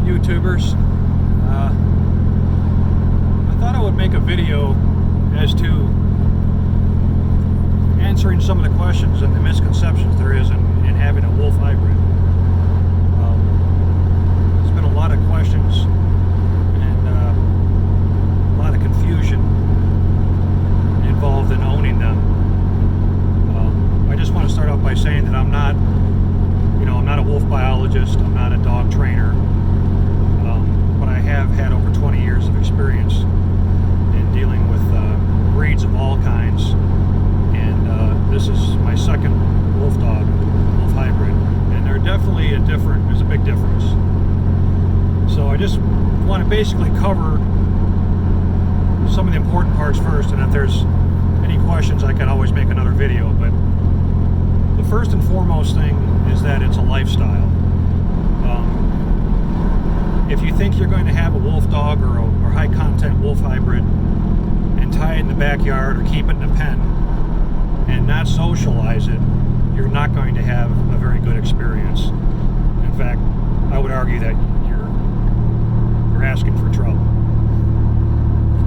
YouTubers. I thought I would make a video as to answering some of the questions and the misconceptions there is in having a wolf hybrid. There's been a lot of questions and a lot of confusion involved in owning them. I just want to start off by saying that I'm not a wolf biologist, I'm not a dog trainer, but I have had over 20 years of experience in dealing with breeds of all kinds, and this is my second wolf hybrid, and there's a big difference. So I just want to basically cover some of the important parts first, and if there's any questions I can always make another video, but the first and foremost thing is that it's a lifestyle. If you think you're going to have a wolf dog or high content wolf hybrid and tie it in the backyard or keep it in a pen and not socialize it, you're not going to have a very good experience. In fact, I would argue that you're asking for trouble.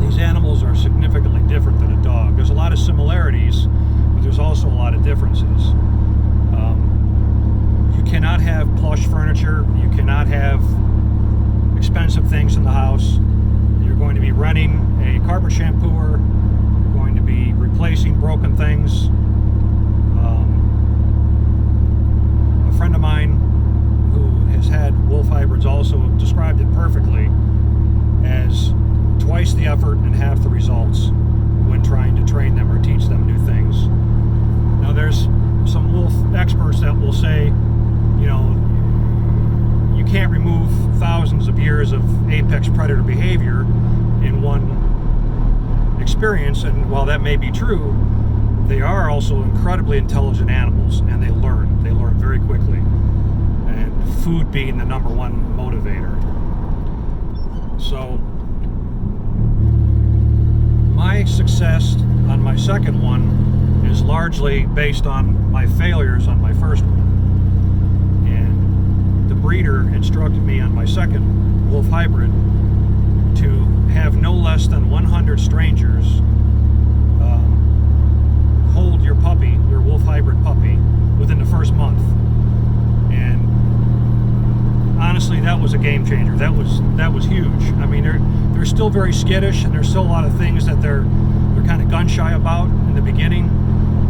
These animals are significantly different than a dog. There's a lot of similarities, but there's also a lot of differences. You cannot have plush furniture. You cannot have expensive things in the house. You're going to be renting a carpet shampooer. You're going to be replacing broken things. A friend of mine who has had wolf hybrids also described it perfectly as twice the effort and half the results when trying to train them or teach them new things. Now there's some wolf experts that will say, you can't remove thousands of years of apex predator behavior in one experience, and while that may be true, they are also incredibly intelligent animals, and they learn very quickly, and food being the number one motivator. So my success on my second one is largely based on my failures on my first one. And the breeder instructed me on my second wolf hybrid to have no less than 100 strangers hold your puppy, your wolf hybrid puppy, within the first month. And honestly, that was a game changer. That was huge. I mean, they're still very skittish, and there's still a lot of things that they're kind of gun shy about in the beginning,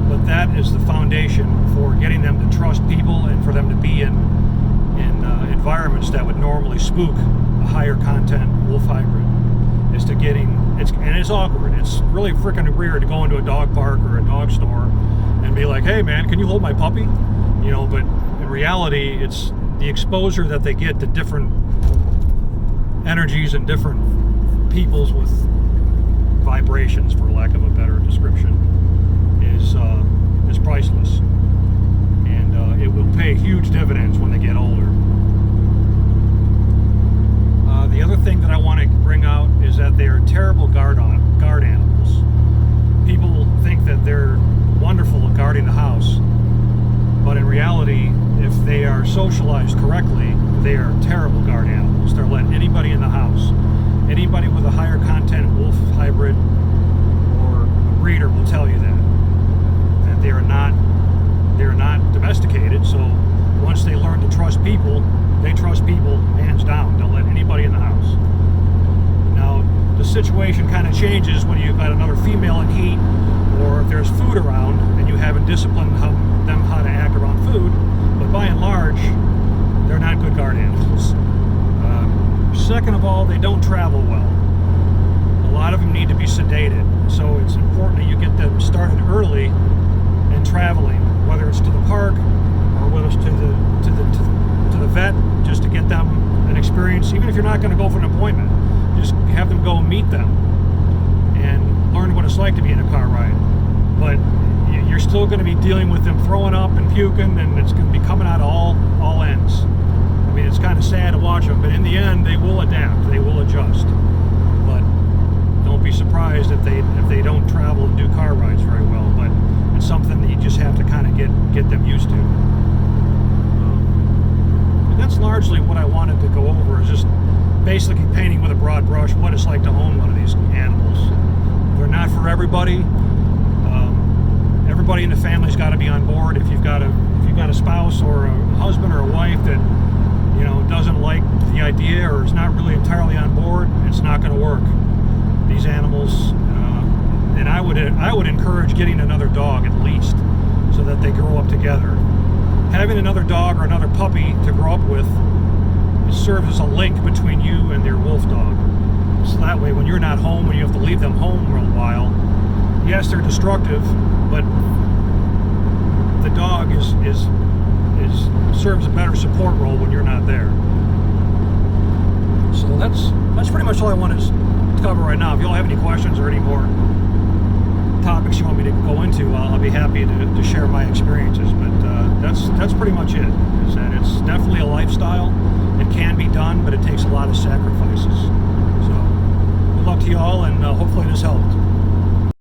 but that is the foundation for getting them to trust people and for them to be in environments that would normally spook a higher content wolf hybrid. It's awkward. It's really freaking weird to go into a dog park or a dog store and be like, hey man, can you hold my puppy? But in reality, it's the exposure that they get to different energies and different peoples with vibrations, for lack of a better description, is priceless, and it will pay huge dividends when they get older. The other thing that I want to bring out is that they are terrible guard animals. People think that they're wonderful at guarding the house, but in reality, if they are socialized correctly, they are terrible guard animals. They'll let anybody in the house. Anybody with a higher content wolf hybrid or a breeder will tell you that they are not domesticated. So once they learn to trust people, they trust people hands down. They'll let anybody in the house. Now the situation kind of changes when you've got another female in heat, or if there's food around and you haven't disciplined them how to act around food. But by and large, they're not good guard animals. Second of all, they don't travel well. A lot of them need to be sedated, so it's important that you get them started early and traveling, whether it's to the park or whether it's to the vet, just to get them an experience. Even if you're not going to go for an appointment, just have them go meet them and learn what it's like to be in a car ride. But you're still going to be dealing with them throwing up and puking, and it's going to be coming out of all ends. I mean, it's kind of sad to watch them, but in the end, they will adapt, they will adjust. But don't be surprised if they don't travel and do car rides very well. But it's something that you just have to kind of get them used to. largely what I wanted to go over, is just basically painting with a broad brush what it's like to own one of these animals. They're not for everybody. Everybody in the family's got to be on board. If you've got a spouse or a husband or a wife that doesn't like the idea or is not really entirely on board, it's not going to work. These animals, and I would encourage getting another dog at least, so that they grow up together. Having another dog or another puppy to grow up with, it serves as a link between you and your wolf dog. So that way, when you're not home, when you have to leave them home for a while, yes, they're destructive, but the dog serves a better support role when you're not there. So that's pretty much all I wanted to cover right now. If you all have any questions or any more topics you want me to go into, I'll be happy to share my experiences. But that's pretty much it. Is that it's definitely a lifestyle. It can be done, but it takes a lot of sacrifices. So good luck to you all, and hopefully this helped.